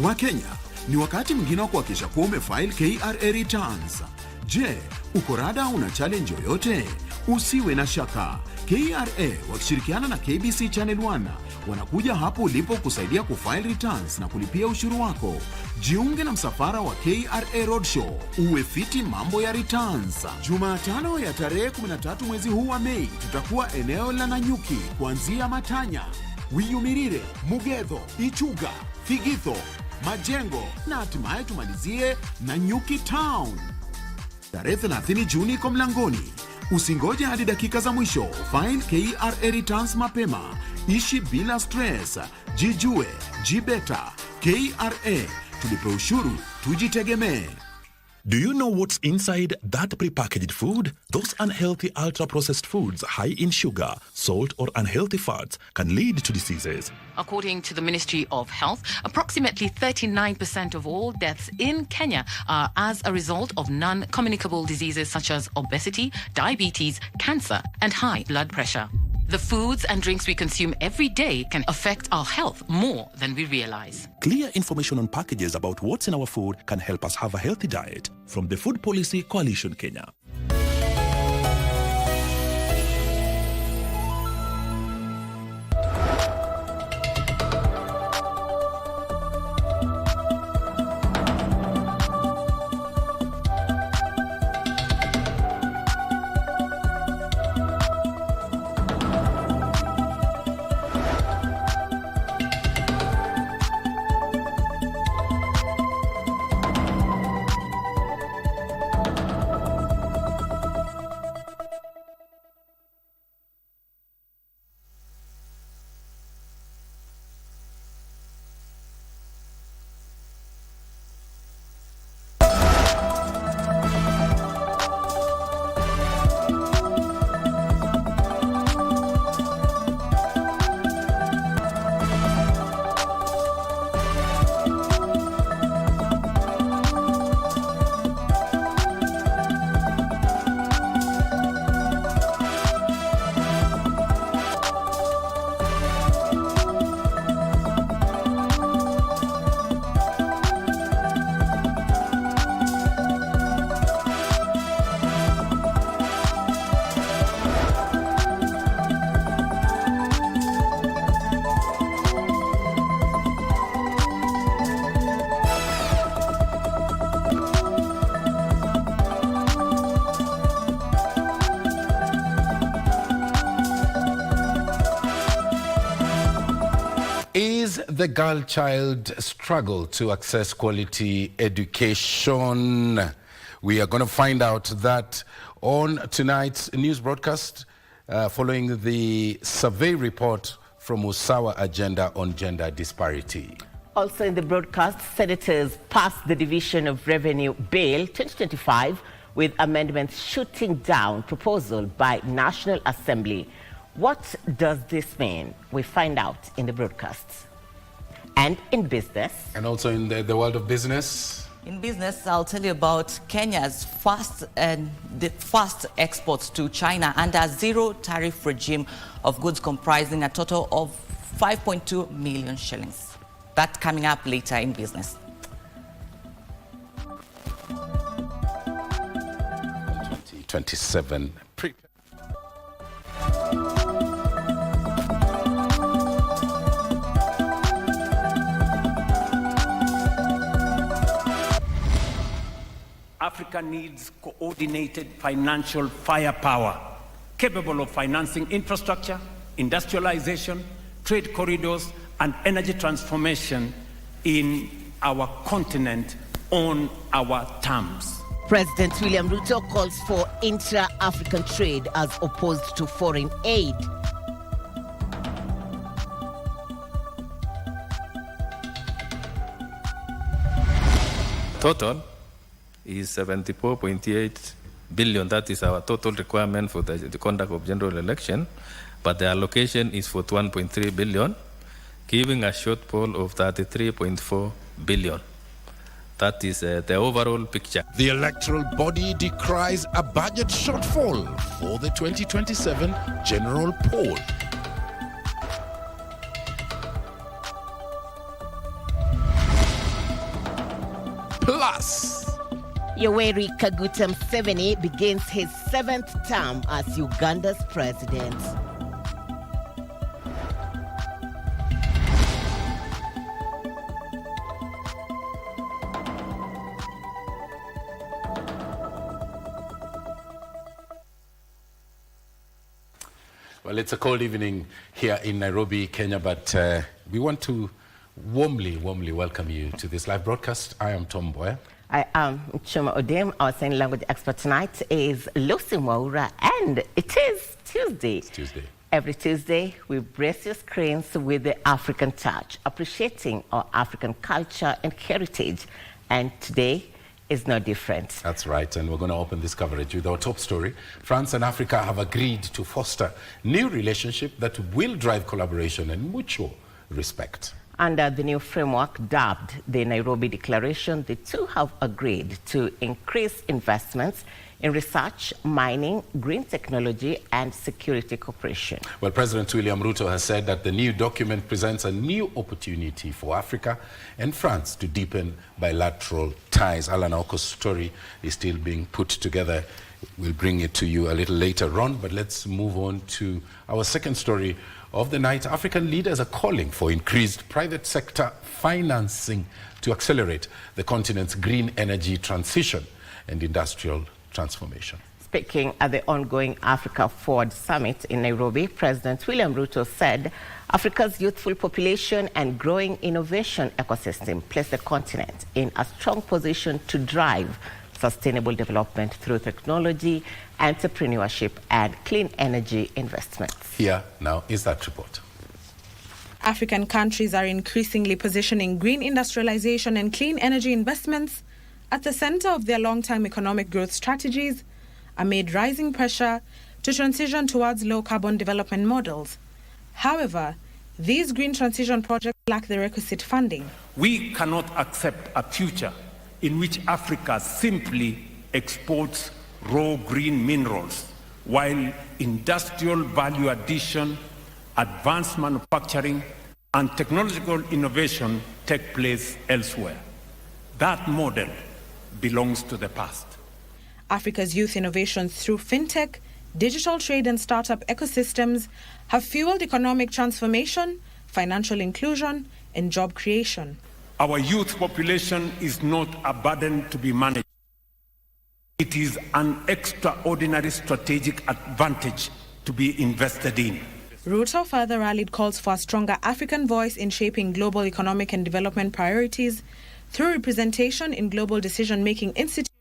Wakenya, ni wakati mwingine wa kuhakikisha kuwa umefile KRA returns. Je, uko rada una challenge yoyote? Usiwe na shaka. KRA wakishirikiana na KBC Channel 1 wanakuja hapo ulipo kusaidia kufile returns na kulipia ushuru wako. Jiunge na msafara wa KRA Roadshow, uwe fiti mambo ya returns. Jumatano ya tarehe 13 mwezi huu wa Mei, tutakuwa eneo la Nanyuki kuanzia Matanya, Wiyumirire, Mugetho, Ichuga, Thigitho, Majengo na hatimaye tumalizie Nanyuki Town. Tarehe 30 Juni iko mlangoni. Usingoje hadi dakika za mwisho. File KRA returns mapema. Ishi bila stress. Jijue, jibeta. KRA, tulipe ushuru, tujitegemee. Do you know what's inside that prepackaged food? Those unhealthy ultra-processed foods high in sugar, salt, or unhealthy fats can lead to diseases. According to the Ministry of Health, approximately 39% of all deaths in Kenya are as a result of non-communicable diseases such as obesity, diabetes, cancer, and high blood pressure. The foods and drinks we consume every day can affect our health more than we realize. Clear information on packages about what's in our food can help us have a healthy diet. From the Food Policy Coalition Kenya. Is the girl child struggle to access quality education? We are going to find out that on tonight's news broadcast following the survey report from Usawa Agenda on Gender Disparity. Also in the broadcast, senators passed the Division of Revenue Bill 2025 with amendments shooting down proposal by National Assembly. What does this mean? We find out in the broadcasts. And in business. And also in the world of business. In business, I'll tell you about Kenya's fast exports to China under zero tariff regime of goods comprising a total of 5.2 million shillings. That coming up later in business. 2027. Africa needs coordinated financial firepower, capable of financing infrastructure, industrialization, trade corridors, and energy transformation in our continent on our terms. President William Ruto calls for intra-African trade as opposed to foreign aid. Total is 74.8 billion. That is our total requirement for the conduct of general election, but the allocation is 41.3 billion, giving a shortfall of 33.4 billion. That is the overall picture. The electoral body decries a budget shortfall for the 2027 general poll. Plus, Yoweri Kaguta Museveni begins his 7th term as Uganda's president. well, it's a cold evening here in Nairobi, Kenya, but we want to warmly welcome you to this live broadcast. I am Mboya. I am Muchuma Odim. Our sign language expert tonight is Lucy Mwaura, and it is Tuesday. It's Tuesday. Every Tuesday, we brace your screens with the African touch, appreciating our African culture and heritage. And today is no different. That's right, and we're going to open this coverage with our top story. France and Africa have agreed to foster new relationship that will drive collaboration and mutual respect. Under the new framework dubbed the Nairobi Declaration, the two have agreed to increase investments in research, mining, green technology, and security cooperation. Well, President William Ruto has said that the new document presents a new opportunity for Africa and France to deepen bilateral ties. Alan Oko's story is still being put together. We'll bring it to you a little later on, but let's move on to our second story of the night. African leaders are calling for increased private sector financing to accelerate the continent's green energy transition and industrial transformation. Speaking at the ongoing Africa Forward Summit in Nairobi, President William Ruto said Africa's youthful population and growing innovation ecosystem place the continent in a strong position to drive sustainable development through technology, entrepreneurship, and clean energy investments. Here now is that report. African countries are increasingly positioning green industrialization and clean energy investments at the center of their long-term economic growth strategies amid rising pressure to transition towards low-carbon development models. However, these green transition projects lack the requisite funding. We cannot accept a future in which Africa simply exports raw green minerals, while industrial value addition, advanced manufacturing, and technological innovation take place elsewhere. That model belongs to the past. Africa's youth innovations through fintech, digital trade, and startup ecosystems have fueled economic transformation, financial inclusion, and job creation. Our youth population is not a burden to be managed. It is an extraordinary strategic advantage to be invested in. Ruto further rallied calls for a stronger African voice in shaping global economic and development priorities through representation in global decision-making institutions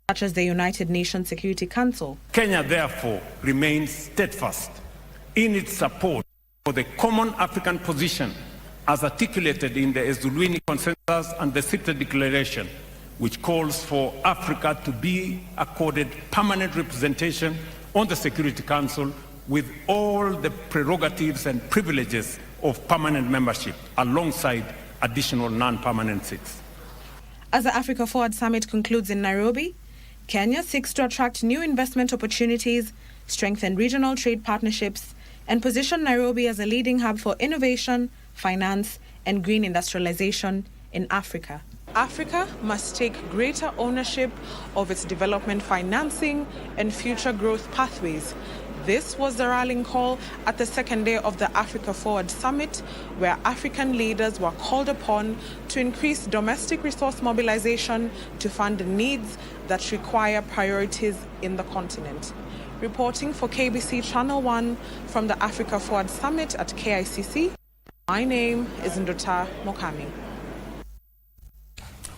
such as the United Nations Security Council. Kenya, therefore, remains steadfast in its support for the common African position as articulated in the Ezulwini Consensus and the City Declaration, which calls for Africa to be accorded permanent representation on the Security Council with all the prerogatives and privileges of permanent membership, alongside additional non-permanent seats. As the Africa Forward Summit concludes in Nairobi, Kenya seeks to attract new investment opportunities, strengthen regional trade partnerships, and position Nairobi as a leading hub for innovation, finance, and green industrialization in Africa. Africa must take greater ownership of its development financing and future growth pathways. This was the rallying call at the second day of the Africa Forward Summit, where African leaders were called upon to increase domestic resource mobilization to fund the needs that require priorities in the continent. Reporting for KBC Channel 1 from the Africa Forward Summit at KICC, my name is Ndota Mokami.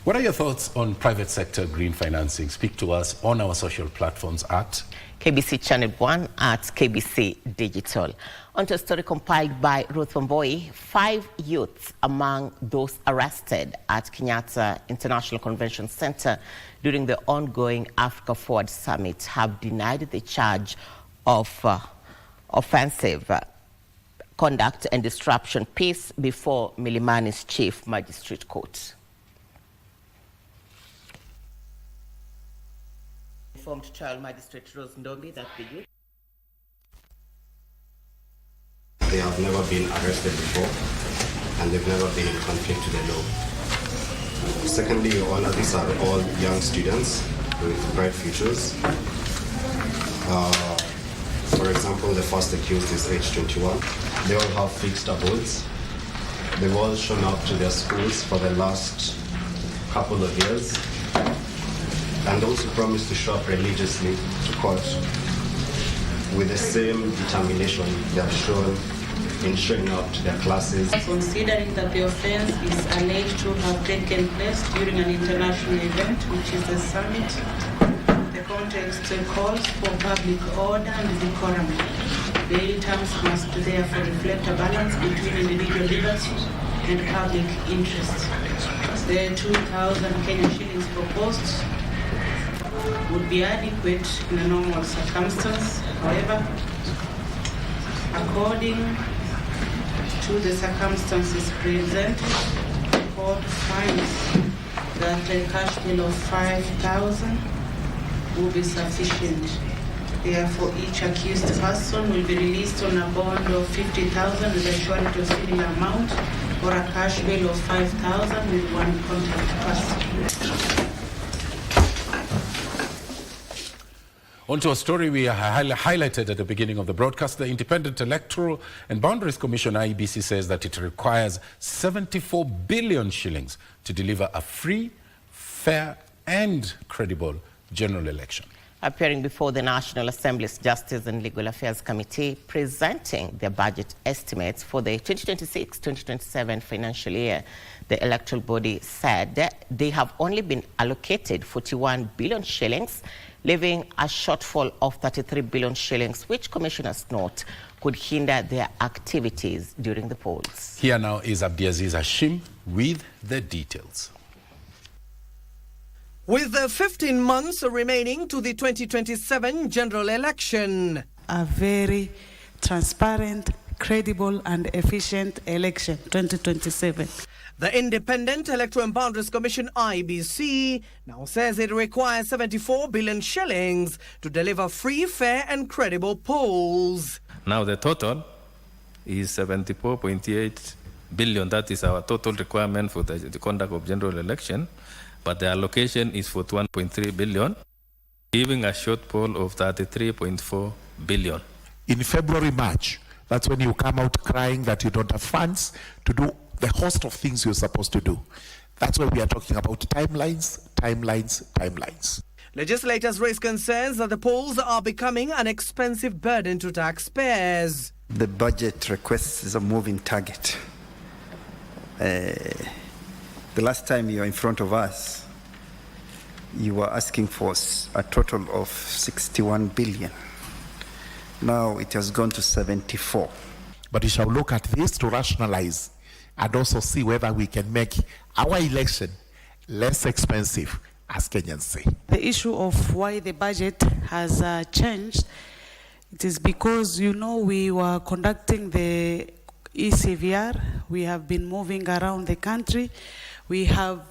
What are your thoughts on private sector green financing? Speak to us on our social platforms at KBC Channel 1 at KBC Digital. Onto a story compiled by Ruth Mboya. 5 youths among those arrested at Kenyatta International Convention Center during the ongoing Africa Forward Summit have denied the charge of offensive conduct and disruption peace before Milimani's Chief Magistrate Court. Informed Child Magistrate Rose Ndombi that the youth. They have never been arrested before, and they've never been in conflict to the law. Secondly, these are all young students with bright futures. For example, the first accused is age 21. They all have fixed abodes. They've all shown up to their schools for the last couple of years and also promised to show up religiously to court with the same determination they have shown in showing up to their classes. Considering that the offense is alleged to have taken place during an international event, which is the summit, the context calls for public order and decorum. Bail terms must therefore reflect a balance between individual liberty and public interest. The 2,000 Kenyan shillings proposed would be adequate in a normal circumstance. However, according to the circumstances presented, the court finds that a cash bill of 5,000 will be sufficient. Therefore, each accused person will be released on a bond of 50,000 with a surety of similar amount, or a cash bill of 5,000 with one contact person. On to a story we highlighted at the beginning of the broadcast. The Independent Electoral and Boundaries Commission, IEBC, says that it requires 74 billion shillings to deliver a free, fair and credible general election. Appearing before the National Assembly's Justice and Legal Affairs Committee, presenting their budget estimates for the 2026-2027 financial year, the electoral body said that they have only been allocated 41 billion shillings, leaving a shortfall of 33 billion shillings, which commissioners note could hinder their activities during the polls. Here now is Abdiaziz Hashim with the details. With 15 months remaining to the 2027 general election, a very transparent, credible and efficient election 2027. The Independent Electoral and Boundaries Commission, IEBC, now says it requires 74 billion shillings to deliver free, fair and credible polls. Now the total is 74.8 billion. That is our total requirement for the conduct of general election. But the allocation is for 1.3 billion, giving a shortfall of 33.4 billion. In February, March, that's when you come out crying that you don't have funds to do the host of things you're supposed to do. That's why we are talking about timelines, timelines, timelines. Legislators raise concerns that the polls are becoming an expensive burden to taxpayers. The budget request is a moving target. The last time you were in front of us, you were asking for a total of 61 billion. Now it has gone to 74. But we shall look at this to rationalize and also see whether we can make our election less expensive, as Kenyans say. The issue of why the budget has changed, it is because, you know, we were conducting the ECVR. We have been moving around the country. We have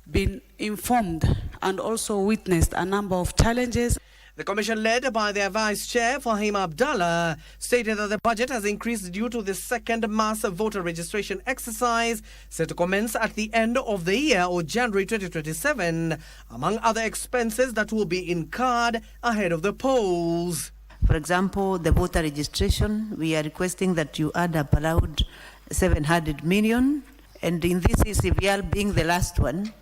been informed and also witnessed a number of challenges. The commission, led by their Vice Chair, Fahim Abdallah, stated that the budget has increased due to the second mass voter registration exercise set to commence at the end of the year, or January 2027, among other expenses that will be incurred ahead of the polls. For example, the voter registration, we are requesting that you add up around 700 million. And in this ECVR being the last one,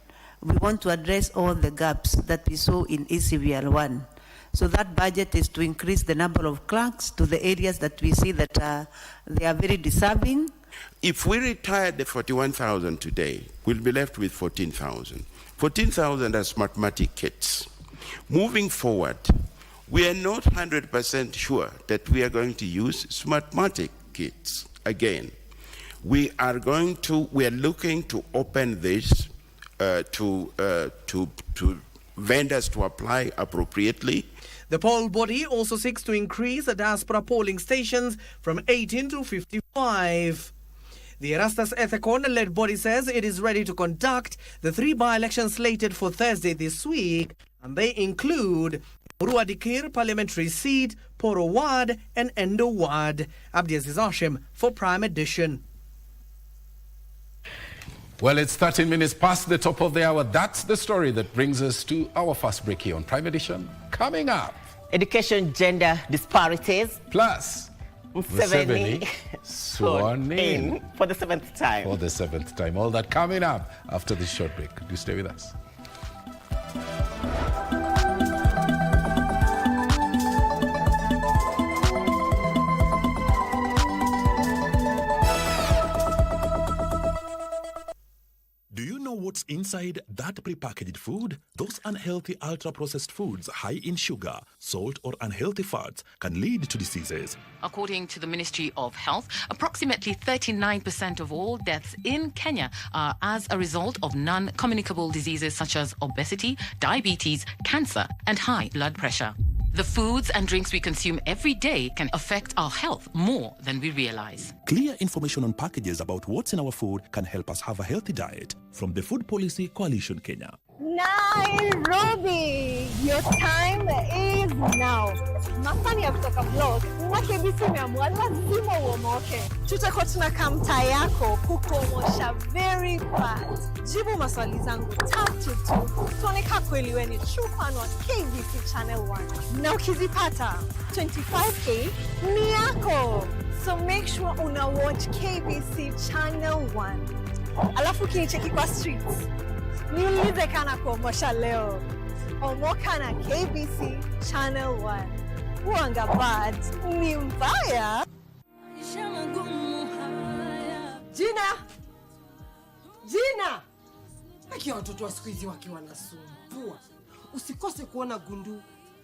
we want to address all the gaps that we saw in ECVR 1. So that budget is to increase the number of clerks to the areas that we see that they are very deserving. If we retire the 41,000 today, we'll be left with 14,000. 14,000 are Smartmatic kits. Moving forward, we are not 100% sure that we are going to use Smartmatic kits again. We are looking to open this to vendors to apply appropriately. The poll body also seeks to increase the diaspora polling stations from 18 to 55. The Erastus Ethicon-led body says it is ready to conduct the 3 by-elections slated for Thursday this week, and they include Murua Dikir Parliamentary Seat, Poro Ward and Endo Ward. Abdiaziz Hashim for Prime Edition. Well, it's 13 minutes past the top of the hour. That's the story that brings us to our first break here on Prime Edition. Coming up, education gender disparities. Plus, Museveni sworn in for the 7th time. For the 7th time. All that coming up after this short break. Do stay with us. What's inside that prepackaged food? Those unhealthy ultra-processed foods high in sugar, salt or unhealthy fats can lead to diseases. According to the Ministry of Health, approximately 39% of all deaths in Kenya are as a result of non-communicable diseases such as obesity, diabetes, cancer and high blood pressure. The foods and drinks we consume every day can affect our health more than we realize. Clear information on packages about what's in our food can help us have a healthy diet. From the Food Policy Coalition Kenya. Nairobi, your time is now. Masani ya kutoka blog na KBC imeamua lazima uomoke. Tutakuwa tunakaa mtaa yako kukuomosha very fast. Jibu maswali zangu 3 tu. Tuoneka kweli wewe ni true fan wa KBC Channel 1. Na ukizipata 25K ni yako. So make sure una watch KBC Channel 1. Alafu kinicheki kwa streets. Niulize kana kuomosha leo. Omoka na KBC Channel 1. Uanga bad ni mbaya. Jina! Akia watoto wa siku hizi wakiwa wanasumbua. Usikose kuona Gundu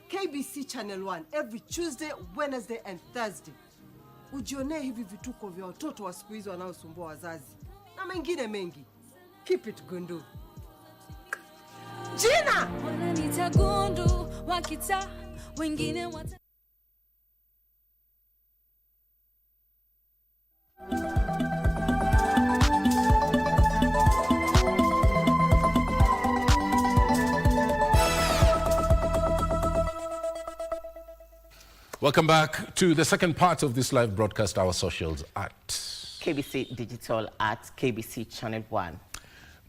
KBC Channel 1 every Tuesday, Wednesday and Thursday. Ujionee hivi vituko vya watoto wa siku hizi wanaosumbua wazazi. Na mengine mengi. Keep it Gundu. Jina! Wananiita Gundu, wakita, wengine wata... Welcome back to the second part of this live broadcast. Our socials at KBC Digital at KBC Channel 1.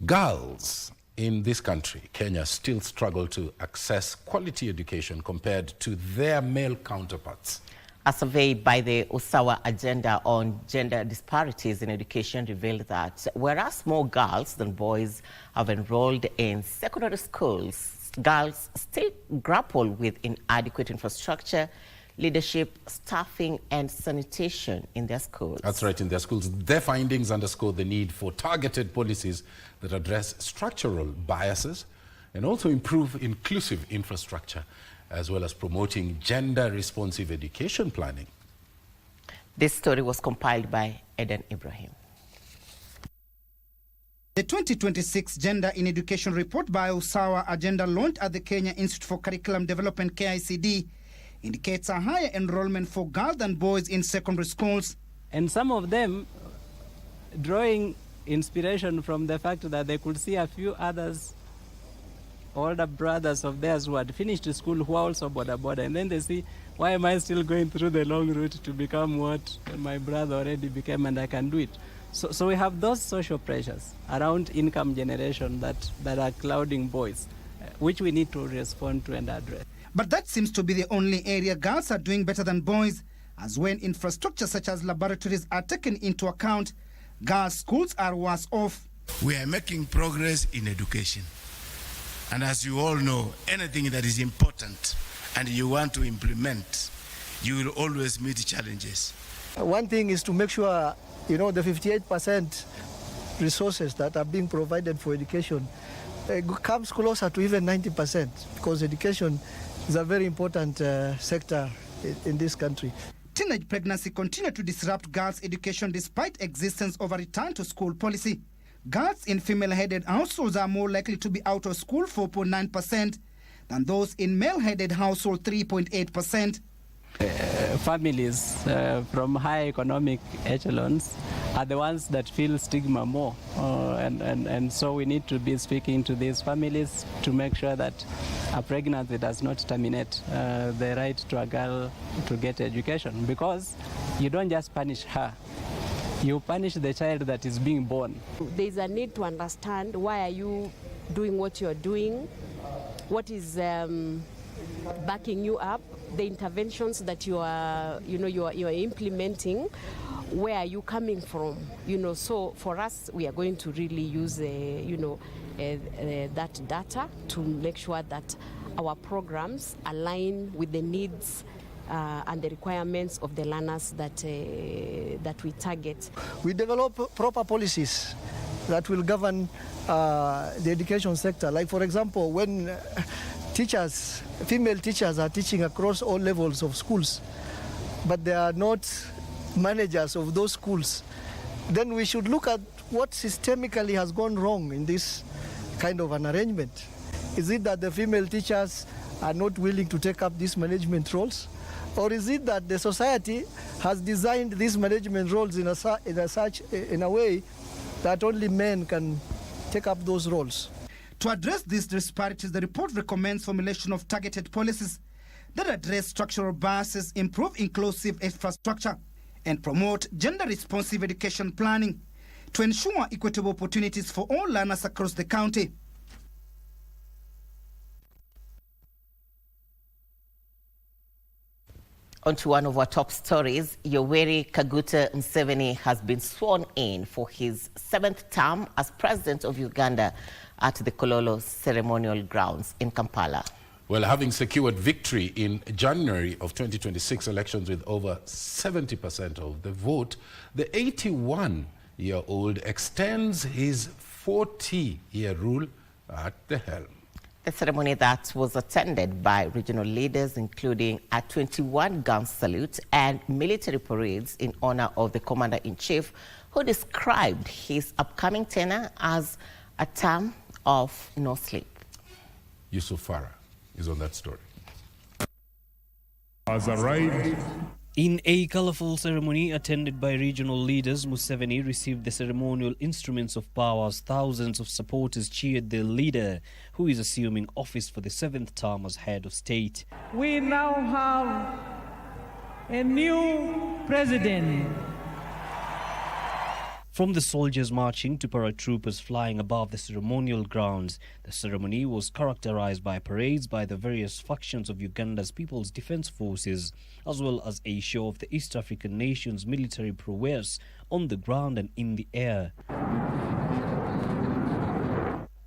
Girls in this country, Kenya, still struggle to access quality education compared to their male counterparts. A survey by the Usawa Agenda on Gender Disparities in Education revealed that whereas more girls than boys have enrolled in secondary schools, girls still grapple with inadequate infrastructure, leadership, staffing, and sanitation in their schools. That's right, in their schools. Their findings underscore the need for targeted policies that address structural biases and also improve inclusive infrastructure, as well as promoting gender-responsive education planning. This story was compiled by Eden Ibrahim. The 2026 Gender in Education report by Usawa Agenda launched at the Kenya Institute for Curriculum Development, KICD, indicates a higher enrollment for girls than boys in secondary schools. And some of them drawing inspiration from the fact that they could see a few others, older brothers of theirs who had finished school who are also border, and then they see, why am I still going through the long route to become what my brother already became and I can do it? So we have those social pressures around income generation that are clouding boys, which we need to respond to and address. But that seems to be the only area girls are doing better than boys, as when infrastructure such as laboratories are taken into account, girls' schools are worse off. We are making progress in education. And as you all know, anything that is important and you want to implement, you will always meet challenges. One thing is to make sure, the 58% resources that are being provided for education comes closer to even 90%, because education is a very important sector in this country. Teenage pregnancy continue to disrupt girls' education despite existence of a return to school policy. Girls in female-headed households are more likely to be out of school 4.9% than those in male-headed households 3.8%. Families from high economic echelons are the ones that feel stigma more, and so we need to be speaking to these families to make sure that a pregnancy does not terminate the right to a girl to get education, because you don't just punish her, you punish the child that is being born. There's a need to understand why are you doing what you're doing, what is backing you up, the interventions that you are implementing, where are you coming from? So for us, we are going to really use that data to make sure that our programs align with the needs and the requirements of the learners that we target. We develop proper policies that will govern the education sector. Like, for example, when female teachers are teaching across all levels of schools, but they are not managers of those schools, then we should look at what systemically has gone wrong in this kind of an arrangement. Is it that the female teachers are not willing to take up these management roles? Or is it that the society has designed these management roles in a way that only men can take up those roles? To address these disparities, the report recommends formulation of targeted policies that address structural biases, improve inclusive infrastructure, and promote gender-responsive education planning to ensure equitable opportunities for all learners across the county. On to one of our top stories. Yoweri Kaguta Museveni has been sworn in for his 7th term as president of Uganda at the Kololo ceremonial grounds in Kampala. Well, having secured victory in January of 2026 elections with over 70% of the vote, the 81-year-old extends his 40-year rule at the helm. A ceremony that was attended by regional leaders, including a 21-gun salute and military parades in honor of the commander-in-chief, who described his upcoming tenure as a term of no sleep. Yusuf Farah is on that story. Has arrived. In a colorful ceremony attended by regional leaders, Museveni received the ceremonial instruments of power as thousands of supporters cheered their leader, who is assuming office for the 7th term as head of state. We now have a new president. From the soldiers marching to paratroopers flying above the ceremonial grounds, the ceremony was characterized by parades by the various factions of Uganda's People's Defense Forces, as well as a show of the East African nation's military prowess on the ground and in the air.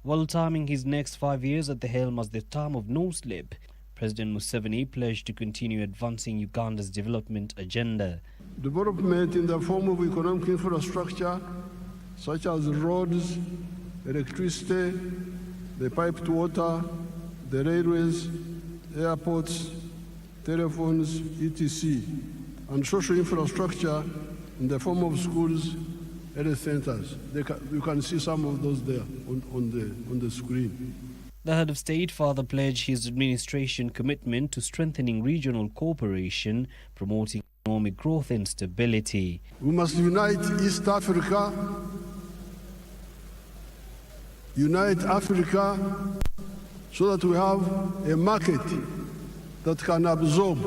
While timing his next 5 years at the helm as the term of no sleep, President Museveni pledged to continue advancing Uganda's development agenda. Development in the form of economic infrastructure, such as roads, electricity, the piped water, the railways, airports, telephones, etc., and social infrastructure in the form of schools, health centers. You can see some of those there on the screen. The head of state further pledged his administration commitment to strengthening regional cooperation, promoting economic growth and stability. We must unite East Africa, unite Africa, so that we have a market that can absorb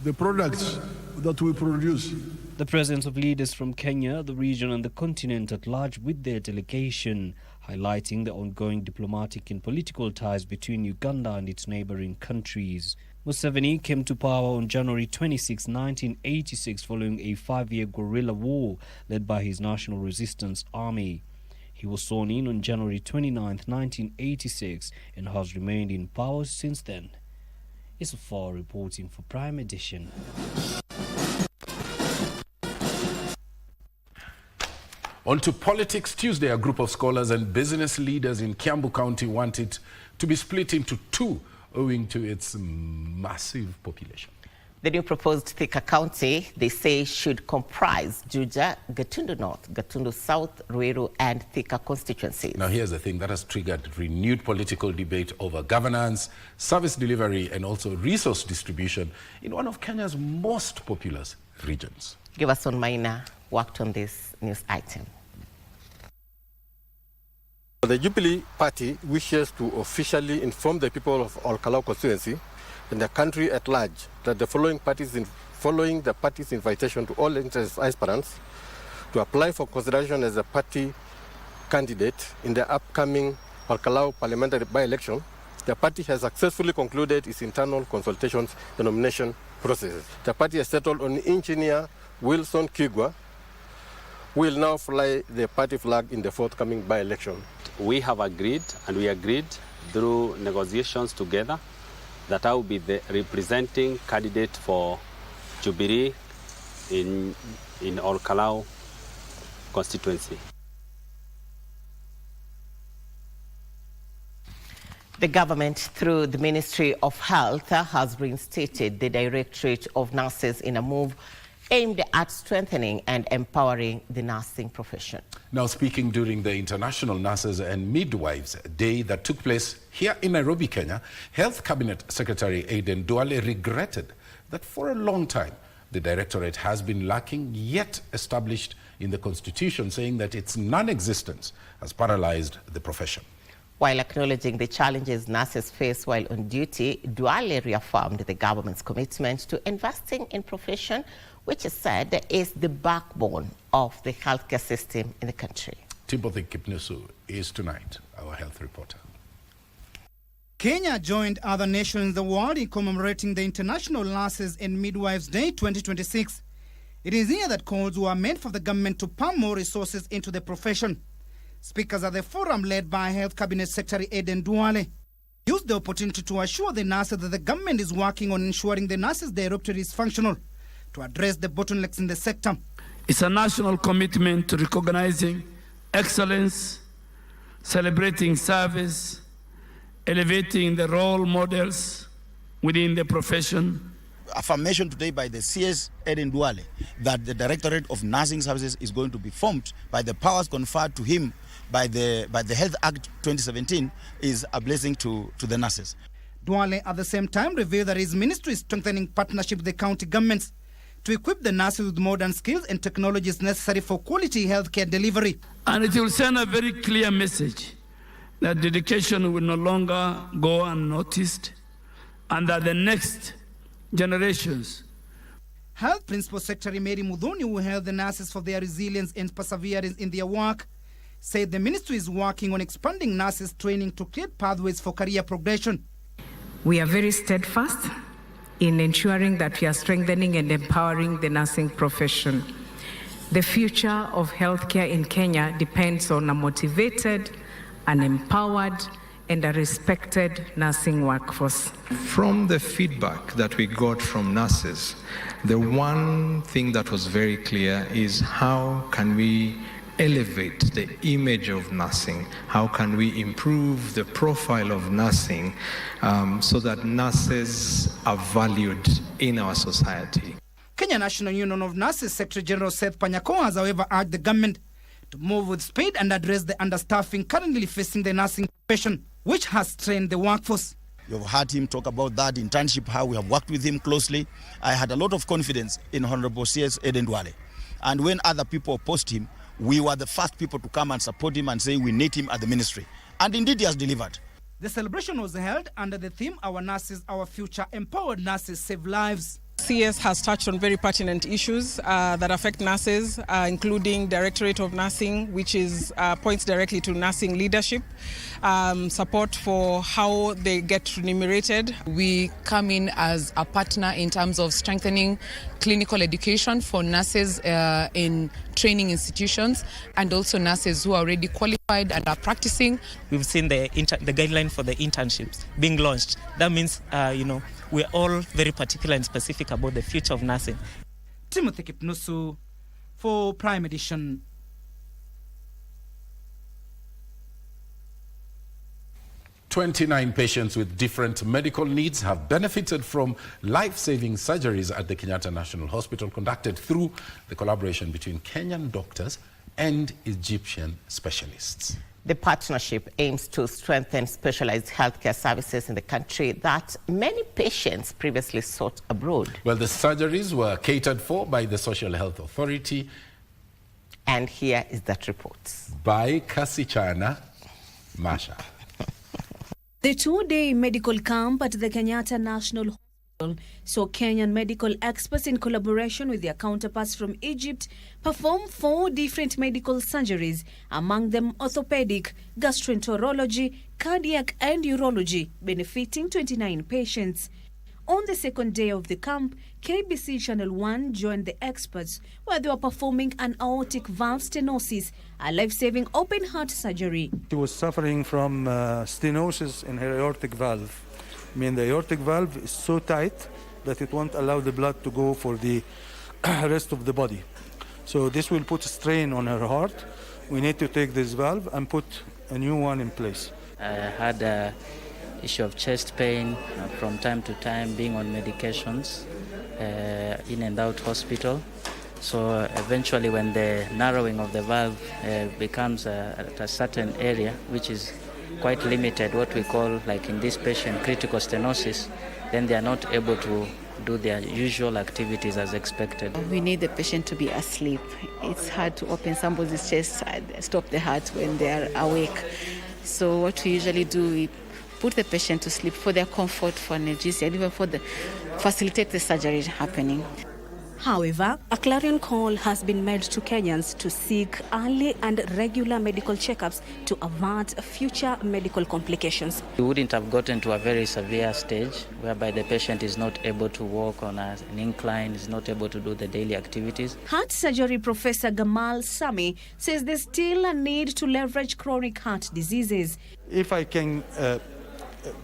the products that we produce. The presence of leaders from Kenya, the region and the continent at large with their delegation, highlighting the ongoing diplomatic and political ties between Uganda and its neighboring countries. Museveni came to power on January 26, 1986, following a 5-year guerrilla war led by his National Resistance Army. He was sworn in on January 29, 1986, and has remained in power since then. Isafar reporting for Prime Edition. On to politics. Tuesday, a group of scholars and business leaders in Kiambu County want it to be split into two, owing to its massive population. The new proposed Thika County, they say, should comprise Juja, Gatundu North, Gatundu South, Ruiru and Thika constituencies. Now here's the thing that has triggered renewed political debate over governance, service delivery and also resource distribution in one of Kenya's most populous regions. Giverson Maina worked on this news item. The Jubilee Party wishes to officially inform the people of Olkalau constituency and the country at large that the following the party's invitation to all interested aspirants to apply for consideration as a party candidate in the upcoming Olkalau parliamentary by-election, the party has successfully concluded its internal consultations and nomination processes. The party has settled on engineer Wilson Kigwa, who will now fly the party flag in the forthcoming by-election. We have agreed, and we agreed through negotiations together, that I will be the representing candidate for Jubilee in Olkalau constituency. The government, through the Ministry of Health, has reinstated the Directorate of Nurses in a move aimed at strengthening and empowering the nursing profession. Now, speaking during the International Nurses and Midwives Day that took place here in Nairobi, Kenya, Health Cabinet Secretary Aden Duale regretted that for a long time the Directorate has been lacking, yet established in the Constitution, saying that its non-existence has paralyzed the profession. While acknowledging the challenges nurses face while on duty, Duale reaffirmed the government's commitment to investing in profession, which is said is the backbone of the healthcare system in the country. Timothy Kipnusu is tonight our health reporter. Kenya joined other nations in the world in commemorating the International Nurses and Midwives Day 2026. It is here that calls were made for the government to pump more resources into the profession. Speakers at the forum, led by Health Cabinet Secretary Aden Duale, used the opportunity to assure the nurses that the government is working on ensuring the Nurses Directorate is functional to address the bottlenecks in the sector. It's a national commitment to recognizing excellence, celebrating service, elevating the role models within the profession. Affirmation today by the CS Aden Duale that the Directorate of Nursing Services is going to be formed by the powers conferred to him by the Health Act 2017 is a blessing to the nurses. Duale at the same time revealed that his ministry is strengthening partnership with the county governments to equip the nurses with modern skills and technologies necessary for quality healthcare delivery. And it will send a very clear message that dedication will no longer go unnoticed and that the next generations. Health Principal Secretary Mary Mudhoni, who hailed the nurses for their resilience and perseverance in their work, said the ministry is working on expanding nurses training to create pathways for career progression. We are very steadfast in ensuring that we are strengthening and empowering the nursing profession. The future of healthcare in Kenya depends on a motivated, an empowered, and a respected nursing workforce. From the feedback that we got from nurses, the one thing that was very clear is how can we elevate the image of nursing? How can we improve the profile of nursing so that nurses are valued in our society? Kenya National Union of Nurses Secretary General Seth Panyako has, however, urged the government to move with speed and address the understaffing currently facing the nursing profession, which has strained the workforce. You've heard him talk about that internship, how we have worked with him closely. I had a lot of confidence in Honorable CS Aden Duale. And when other people opposed him, we were the first people to come and support him and say we need him at the ministry. And indeed he has delivered. The celebration was held under the theme, Our Nurses, Our Future, Empowered Nurses Save Lives. CS has touched on very pertinent issues that affect nurses, including Directorate of Nursing, which is points directly to nursing leadership, support for how they get remunerated. We come in as a partner in terms of strengthening clinical education for nurses in training institutions and also nurses who are already qualified and are practicing. We've seen the guideline for the internships being launched. That means, we're all very particular and specific about the future of nursing. Timothy Kipnusu for Prime Edition. "29 patients with different medical needs have benefited from life-saving surgeries at the Kenyatta National Hospital conducted through the collaboration between Kenyan doctors and Egyptian specialists. The partnership aims to strengthen specialized healthcare services in the country that many patients previously sought abroad. Well, the surgeries were catered for by the Social Health Authority. And here is that report. By Kasichana Masha. The two-day medical camp at the Kenyatta National Hospital So Kenyan medical experts, in collaboration with their counterparts from Egypt, perform 4 different medical surgeries, among them orthopedic, gastroenterology, cardiac and urology, benefiting 29 patients. On the second day of the camp, KBC Channel 1 joined the experts where they were performing an aortic valve stenosis, a life-saving open heart surgery. She was suffering from stenosis in her aortic valve. I mean, the aortic valve is so tight that it won't allow the blood to go for the rest of the body. So this will put a strain on her heart. We need to take this valve and put a new one in place. I had an issue of chest pain from time to time, being on medications, in and out hospital. So eventually when the narrowing of the valve becomes at a certain area, which is quite limited, what we call, like in this patient, critical stenosis, then they are not able to do their usual activities as expected. We need the patient to be asleep. It's hard to open somebody's chest, stop the heart when they are awake. So what we usually do, we put the patient to sleep for their comfort, for analgesia, and even for the facilitate the surgery happening. However, a clarion call has been made to Kenyans to seek early and regular medical checkups to avert future medical complications. We wouldn't have gotten to a very severe stage whereby the patient is not able to walk on an incline, is not able to do the daily activities. Heart surgery professor Gamal Sami says there's still a need to leverage chronic heart diseases. If I can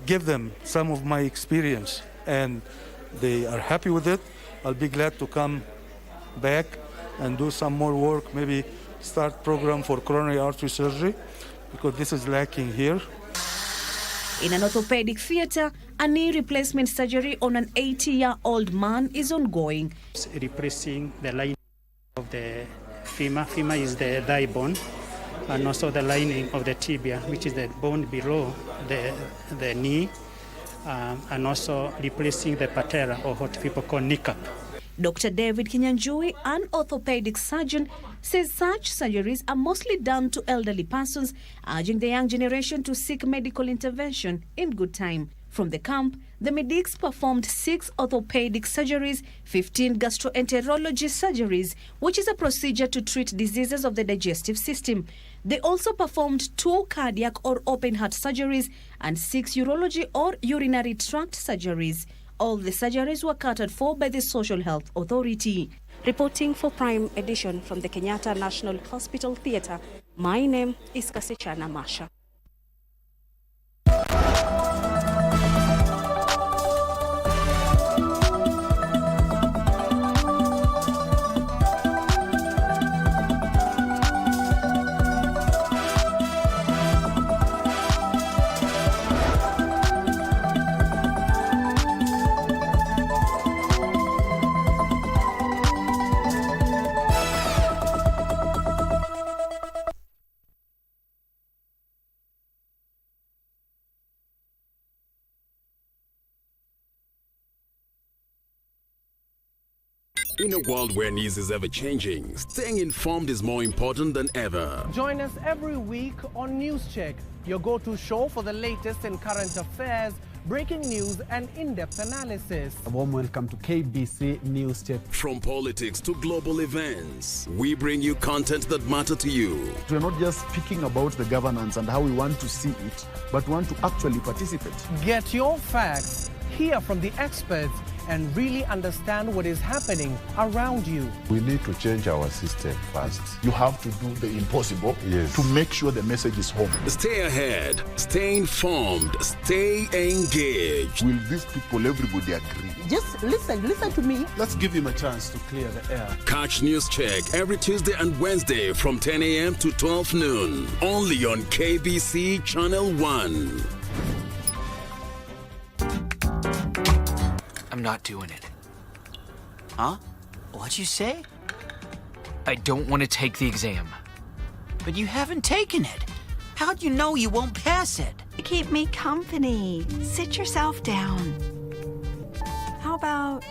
give them some of my experience and they are happy with it, I'll be glad to come back and do some more work, maybe start program for coronary artery surgery, because this is lacking here. In an orthopedic theatre, a knee replacement surgery on an 80-year-old man is ongoing. Replacing the lining of the femur. Femur is the thigh bone, and also the lining of the tibia, which is the bone below the knee. And also replacing the patella, or what people call kneecap. Dr. David Kinyanjui, an orthopedic surgeon, says such surgeries are mostly done to elderly persons, urging the young generation to seek medical intervention in good time. From the camp, the medics performed 6 orthopedic surgeries, 15 gastroenterology surgeries, which is a procedure to treat diseases of the digestive system. They also performed 2 cardiac or open heart surgeries and 6 urology or urinary tract surgeries. All the surgeries were catered for by the Social Health Authority. Reporting for Prime Edition from the Kenyatta National Hospital Theatre, my name is Kasichana Masha. In a world where news is ever-changing, staying informed is more important than ever. Join us every week on News Check, your go-to show for the latest in current affairs, breaking news and in-depth analysis. A warm welcome to KBC News Check. From politics to global events, we bring you content that matter to you. We're not just speaking about the governance and how we want to see it, but want to actually participate. Get your facts, hear from the experts, and really understand what is happening around you. We need to change our system first. You have to do the impossible to make sure the message is home. Stay ahead, stay informed, stay engaged. Will these people, everybody agree? Just listen to me. Let's give him a chance to clear the air. Catch News Check every Tuesday and Wednesday from 10 a.m. to 12 noon. Only on KBC Channel 1. I'm not doing it. Huh? What'd you say? I don't want to take the exam. But you haven't taken it. How'd you know you won't pass it? Keep me company. Sit yourself down. How about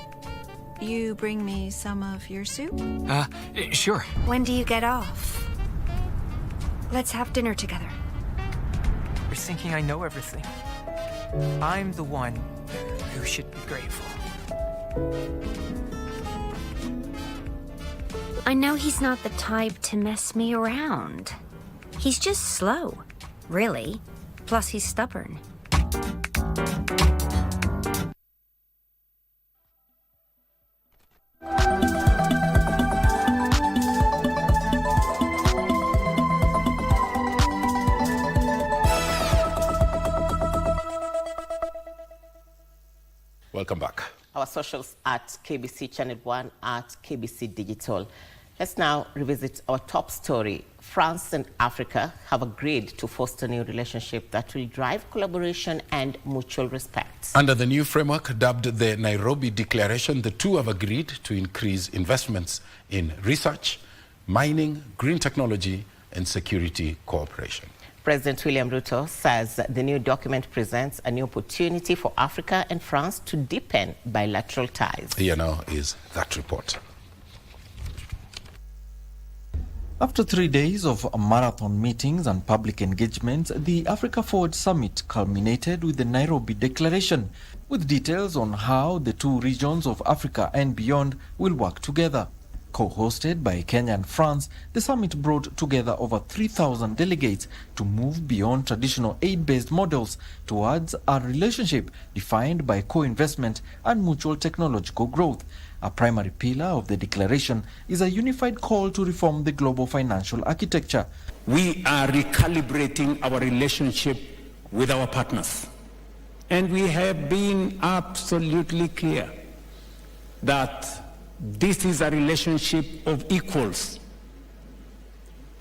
you bring me some of your soup? Sure. When do you get off? Let's have dinner together. You're thinking I know everything. I'm the one who should be grateful. I know he's not the type to mess me around. He's just slow, really. Plus, he's stubborn. Welcome back. Our socials at KBC Channel 1 at KBC Digital. Let's now revisit our top story. France and Africa have agreed to foster a new relationship that will drive collaboration and mutual respect. Under the new framework dubbed the Nairobi Declaration, the two have agreed to increase investments in research, mining, green technology, and security cooperation. President William Ruto says the new document presents a new opportunity for Africa and France to deepen bilateral ties. Here now is that report. After 3 days of marathon meetings and public engagements, the Africa Forward Summit culminated with the Nairobi Declaration, with details on how the two regions of Africa and beyond will work together. Co-hosted by Kenya and France, the summit brought together over 3,000 delegates to move beyond traditional aid-based models towards a relationship defined by co-investment and mutual technological growth. A primary pillar of the declaration is a unified call to reform the global financial architecture. We are recalibrating our relationship with our partners. And we have been absolutely clear that this is a relationship of equals.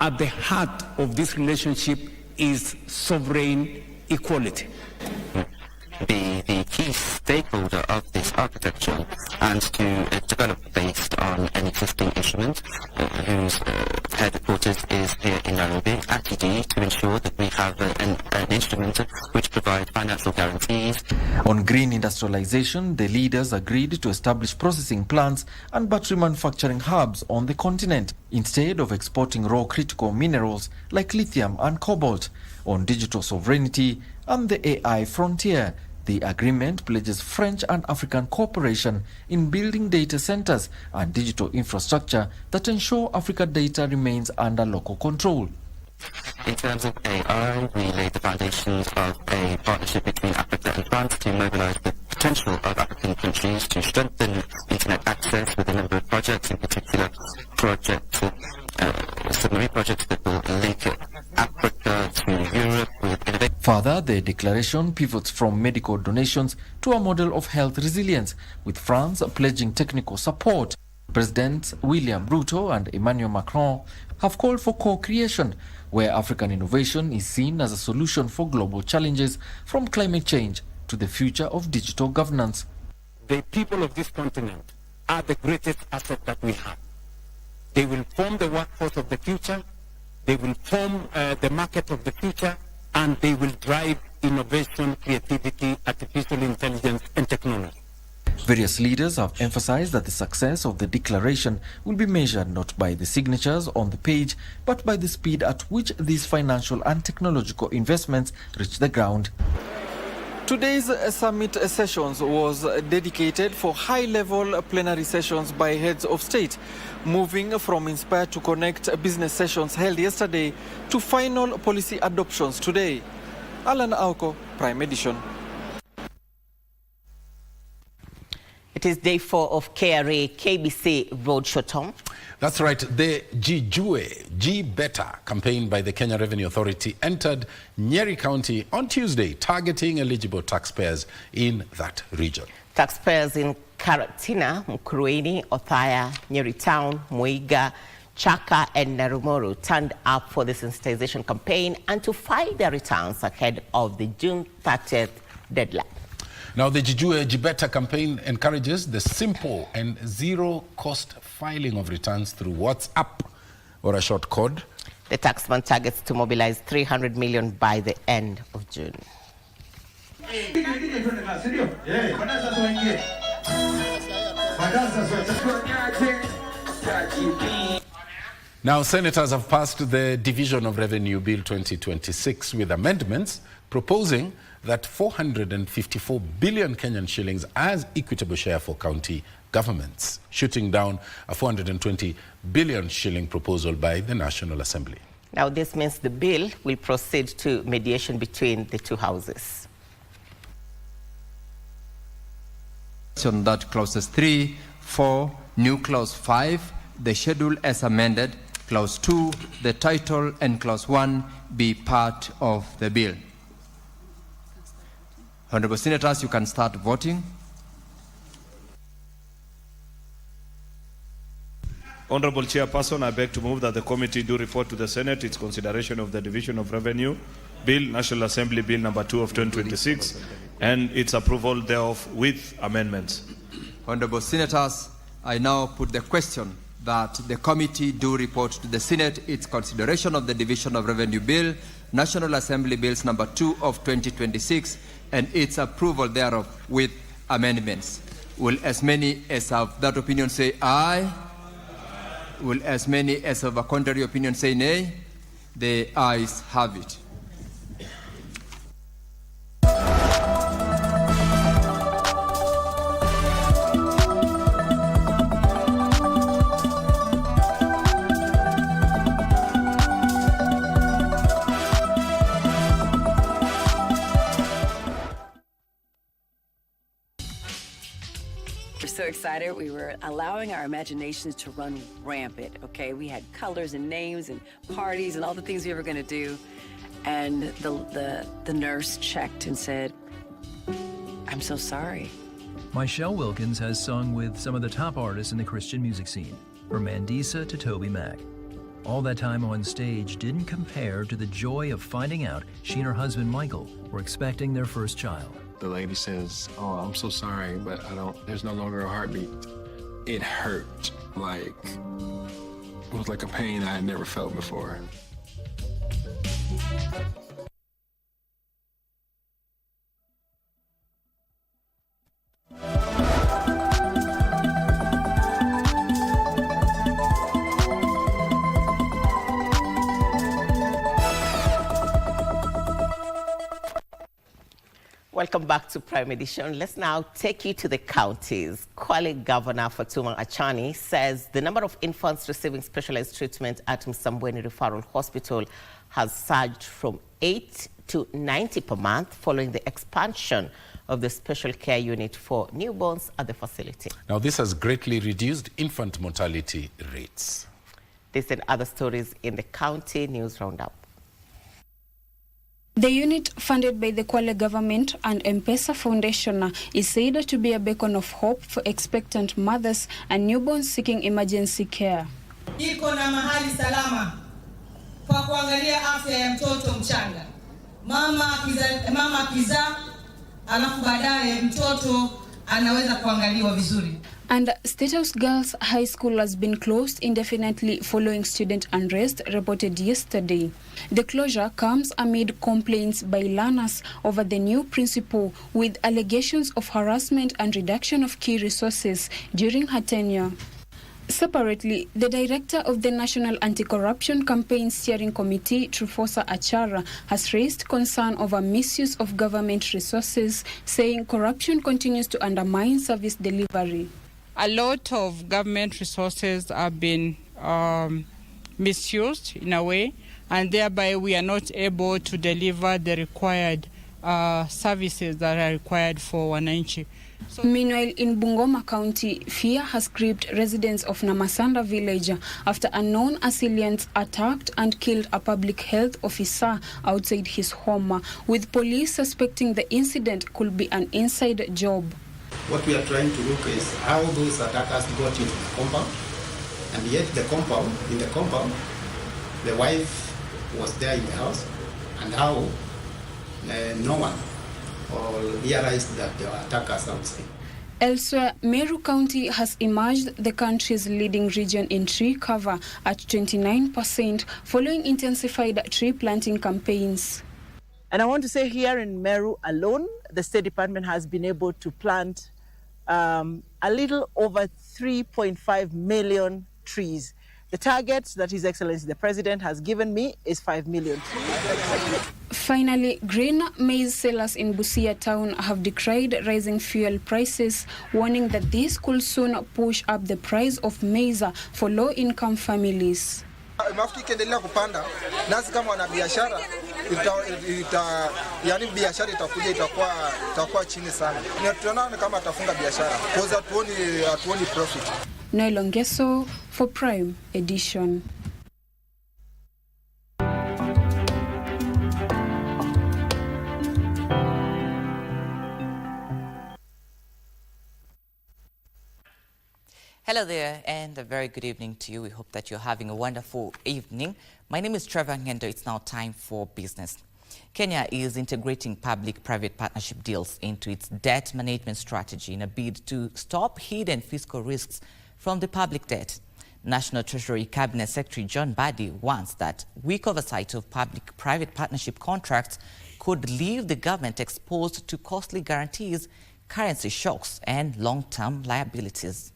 At the heart of this relationship is sovereign equality. Be the key stakeholder of this architecture and to develop based on an existing instrument whose headquarters is here in Nairobi, ATD, to ensure that we have an instrument which provides financial guarantees. On green industrialization, the leaders agreed to establish processing plants and battery manufacturing hubs on the continent instead of exporting raw critical minerals like lithium and cobalt. On digital sovereignty and the AI frontier, the agreement pledges French and African cooperation in building data centers and digital infrastructure that ensure Africa data remains under local control. In terms of AI, we laid the foundations of a partnership between Africa and France to mobilize the potential of African countries to strengthen internet access with a number of projects, in particular submarine projects that will link Africa to Europe with innovation. Further, the declaration pivots from medical donations to a model of health resilience, with France pledging technical support. Presidents William Ruto and Emmanuel Macron have called for co-creation, where African innovation is seen as a solution for global challenges, from climate change to the future of digital governance. The people of this continent are the greatest asset that we have. They will form the workforce of the future, they will form the market of the future, and they will drive innovation, creativity, artificial intelligence, and technology. Various leaders have emphasized that the success of the declaration will be measured not by the signatures on the page, but by the speed at which these financial and technological investments reach the ground. Today's summit sessions was dedicated for high-level plenary sessions by heads of state, moving from Inspire to Connect business sessions held yesterday to final policy adoptions today. Alan Auko, Prime Edition. It is day 4 of KRA KBC Roadshow, Tom. That's right. The G Better campaign by the Kenya Revenue Authority entered Nyeri County on Tuesday, targeting eligible taxpayers in that region. Taxpayers in Karatina, Mukurweini, Othaya, Nyeri Town, Muiga, Chaka and Narumoro turned up for the sensitization campaign and to file their returns ahead of the June 30th deadline. Now, the Jibeta campaign encourages the simple and zero-cost filing of returns through WhatsApp or a short code. The taxman targets to mobilize 300 million by the end of June. Now, senators have passed the Division of Revenue Bill 2026 with amendments proposing that 454 billion Kenyan shillings as equitable share for county governments, shooting down a 420 billion shilling proposal by the National Assembly. Now, this means the bill will proceed to mediation between the two houses. That clauses 3, 4, new clause 5, the schedule as amended, clause 2, the title, and clause 1 be part of the bill. Honorable Senators, you can start voting. Honorable Chairperson, I beg to move that the committee do report to the Senate its consideration of the Division of Revenue Bill, National Assembly Bill number 2 of 2026, and its approval thereof with amendments. Honorable Senators, I now put the question that the committee do report to the Senate its consideration of the Division of Revenue Bill, National Assembly Bills number 2 of 2026, and its approval thereof with amendments. Will as many as have that opinion say aye? Will as many as have a contrary opinion say nay? The ayes have it. So excited. We were allowing our imaginations to run rampant, okay? We had colors and names and parties and all the things we were going to do. And the nurse checked and said, "I'm so sorry." Michelle Wilkins has sung with some of the top artists in the Christian music scene, from Mandisa to Toby Mac. All that time on stage didn't compare to the joy of finding out she and her husband Michael were expecting their first child. The lady says, "Oh, I'm so sorry, but there's no longer a heartbeat." It hurt. It was like a pain I had never felt before. Welcome back to Prime Edition. Let's now take you to the counties. Kwale Governor Fatuma Achani says the number of infants receiving specialized treatment at Msambweni Referral Hospital has surged from 8 to 90 per month following the expansion of the special care unit for newborns at the facility. Now, this has greatly reduced infant mortality rates. This and other stories in the county news roundup. The unit, funded by the Kwale government and M-Pesa Foundation, is said to be a beacon of hope for expectant mothers and newborns seeking emergency care. Iko na mahali salama kwa kuangalia afya ya mtoto mchanga. Mama akizaa, alafu baadaye mtoto anaweza kuangaliwa vizuri. And State House Girls High School has been closed indefinitely following student unrest reported yesterday. The closure comes amid complaints by learners over the new principal with allegations of harassment and reduction of key resources during her tenure. Separately, the director of the National Anti-Corruption Campaign Steering Committee, Trufosa Achara, has raised concern over misuse of government resources, saying corruption continues to undermine service delivery. A lot of government resources have been misused in a way, and thereby we are not able to deliver the required services that are required for wananchi. Meanwhile, in Bungoma County, fear has gripped residents of Namasanda village after unknown assailants attacked and killed a public health officer outside his home, with police suspecting the incident could be an inside job. What we are trying to look is how those attackers got into the compound, and yet in the compound, the wife was there in the house, and how no one realized that there were attackers outside. Elsewhere, Meru County has emerged the country's leading region in tree cover at 29% following intensified tree planting campaigns. And I want to say here in Meru alone, the State Department has been able to plant a little over 3.5 million trees. The target that His Excellency the President has given me is 5 million. Finally, grain maize sellers in Busia town have decried rising fuel prices, warning that this could soon push up the price of maize for low-income families. Mafuta ikiendelea kupanda, nasi kama wanabiashara yani biashara itakuwa chini sana. Tunaona kama atafunga biashara, kwa sababu hatuoni profit. Noel Ongeso for Prime Edition. Hello there, and a very good evening to you. We hope that you're having a wonderful evening. My name is Trevor Ngendo. It's now time for business. Kenya is integrating public-private partnership deals into its debt management strategy in a bid to stop hidden fiscal risks from the public debt. National Treasury Cabinet Secretary John Badi warns that weak oversight of public-private partnership contracts could leave the government exposed to costly guarantees, currency shocks, and long-term liabilities.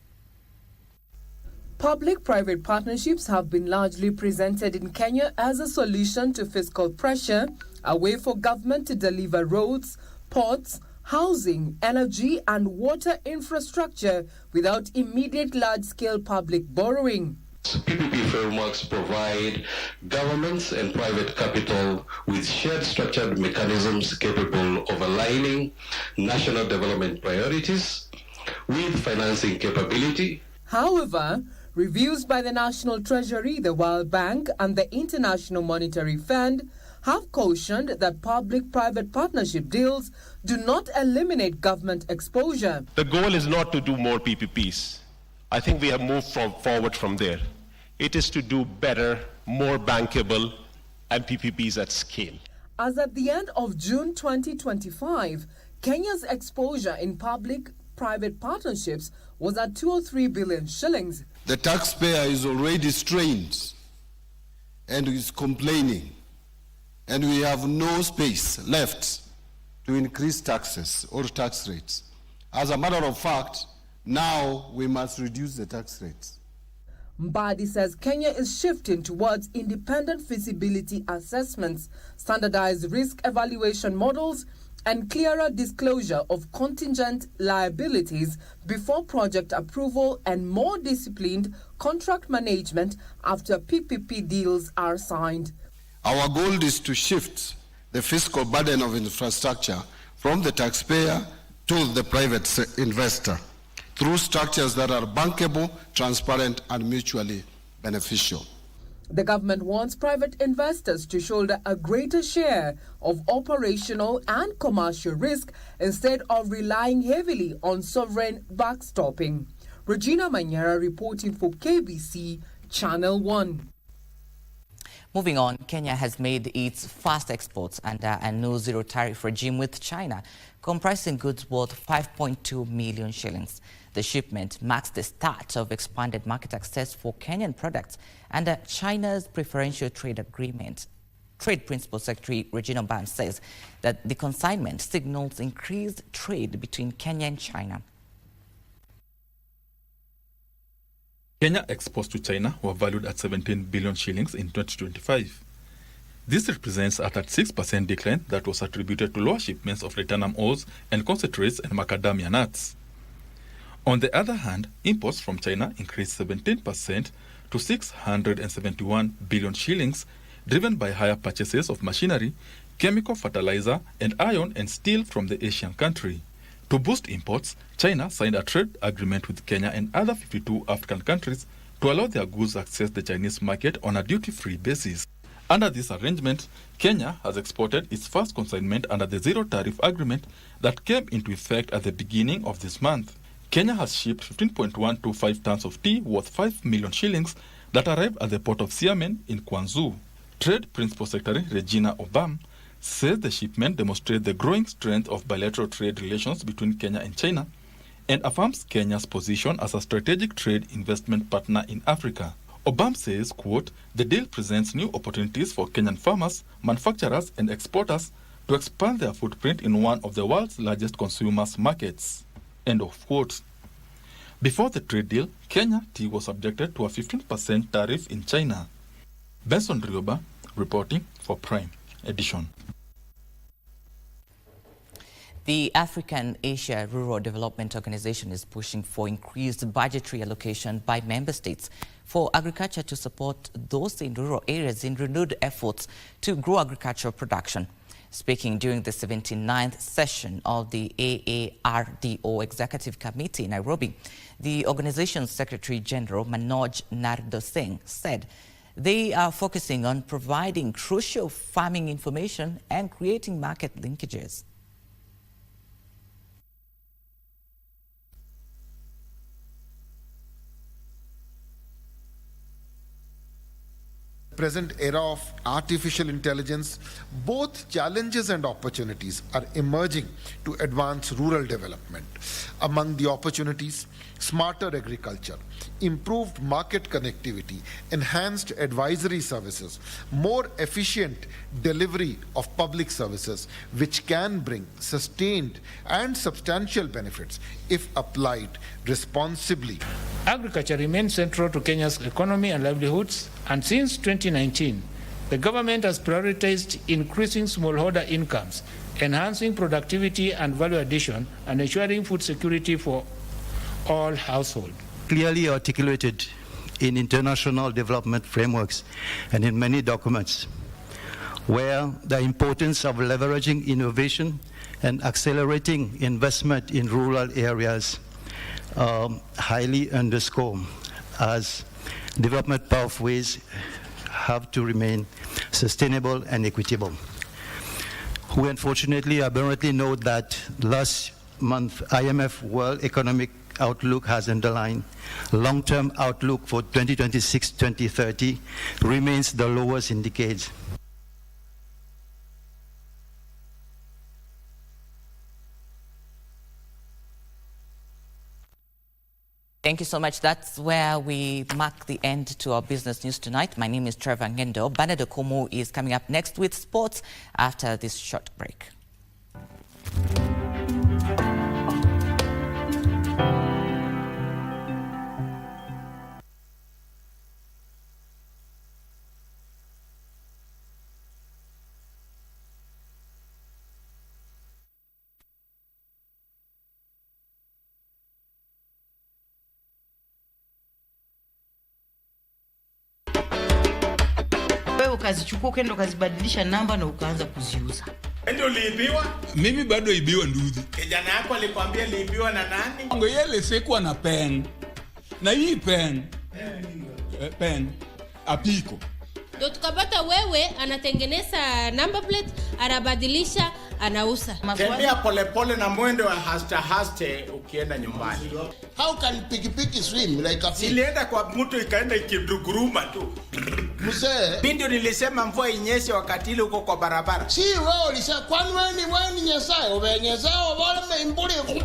Public-private partnerships have been largely presented in Kenya as a solution to fiscal pressure, a way for government to deliver roads, ports, housing, energy and water infrastructure without immediate large-scale public borrowing. PPP frameworks provide governments and private capital with shared structured mechanisms capable of aligning national development priorities with financing capability. However, reviews by the National Treasury, the World Bank and the International Monetary Fund have cautioned that public-private partnership deals do not eliminate government exposure. The goal is not to do more PPPs. I think we have moved forward from there. It is to do better, more bankable, and PPPs at scale. As at the end of June 2025, Kenya's exposure in public-private partnerships was at 203 billion shillings. The taxpayer is already strained and is complaining, and we have no space left to increase taxes or tax rates. As a matter of fact, now we must reduce the tax rates. Mbadi says Kenya is shifting towards independent feasibility assessments, standardized risk evaluation models, and clearer disclosure of contingent liabilities before project approval, and more disciplined contract management after PPP deals are signed. Our goal is to shift the fiscal burden of infrastructure from the taxpayer to the private investor through structures that are bankable, transparent, and mutually beneficial. The government wants private investors to shoulder a greater share of operational and commercial risk instead of relying heavily on sovereign backstopping. Regina Manyara reporting for KBC Channel 1. Moving on, Kenya has made its first exports under a no zero tariff regime with China, comprising goods worth 5.2 million shillings. The shipment marks the start of expanded market access for Kenyan products under China's preferential trade agreement. Trade Principal Secretary Regina Odim says that the consignment signals increased trade between Kenya and China. Kenya exports to China were valued at 17 billion shillings in 2025. This represents a 36% decline that was attributed to lower shipments of titanium ores and concentrates and macadamia nuts. On the other hand, imports from China increased 17% to 671 billion shillings, driven by higher purchases of machinery, chemical fertilizer, and iron and steel from the Asian country. To boost imports, China signed a trade agreement with Kenya and other 52 African countries to allow their goods access the Chinese market on a duty-free basis. Under this arrangement, Kenya has exported its first consignment under the zero tariff agreement that came into effect at the beginning of this month. Kenya has shipped 15.125 tons of tea worth 5 million shillings that arrived at the port of Xiamen in Guangzhou. Trade Principal Secretary Regina Odim says the shipment demonstrates the growing strength of bilateral trade relations between Kenya and China and affirms Kenya's position as a strategic trade investment partner in Africa. Odim says, quote, "The deal presents new opportunities for Kenyan farmers, manufacturers and exporters to expand their footprint in one of the world's largest consumers markets." End of quote. Before the trade deal, Kenya tea was subjected to a 15% tariff in China. Benson Rioba reporting for Prime Edition. The African Asia Rural Development Organization is pushing for increased budgetary allocation by member states for agriculture to support those in rural areas in renewed efforts to grow agricultural production. Speaking during the 79th session of the AARDO Executive Committee in Nairobi, the organization's Secretary General Manoj Nardo Singh said they are focusing on providing crucial farming information and creating market linkages. Present era of artificial intelligence, both challenges and opportunities are emerging to advance rural development. Among the opportunities, smarter agriculture, improved market connectivity, enhanced advisory services, more efficient delivery of public services, which can bring sustained and substantial benefits if applied responsibly. Agriculture remains central to Kenya's economy and livelihoods, and since 2019, the government has prioritized increasing smallholder incomes, enhancing productivity and value addition, and ensuring food security for all households. Clearly articulated in international development frameworks and in many documents, where the importance of leveraging innovation and accelerating investment in rural areas highly underscored, as development pathways have to remain sustainable and equitable. We unfortunately aberrantly note that last month IMF World Economic Outlook has underlined long-term outlook for 2026-2030 remains the lowest in decades. Thank you so much. That's where we mark the end to our business news tonight. My name is Trevor Ngendo. Bernard Okomo is coming up next with sports after this short break. Ukazichukua ukaenda ukazibadilisha namba na ukaanza kuziuza. Ndio liibiwa? Mimi bado ibiwa nduzi. Kijana yako alikwambia liibiwa na nani? Ngo yele sikuwa na pen. Na hii pen. Pen. Apiko. Ndio tukapata wewe anatengeneza number plate, anabadilisha, anauza. Tembea polepole na mwendo wa haste ukienda nyumbani. How can pikipiki swim like a fish? Ilienda kwa mtu ikaenda ikiduguruma tu. Mzee, mimi ndio nilisema mvua inyeshe wakati ile uko kwa barabara. Si wewe ulisema kwani wewe ni nyesaye, ubenyezao wale mbuli.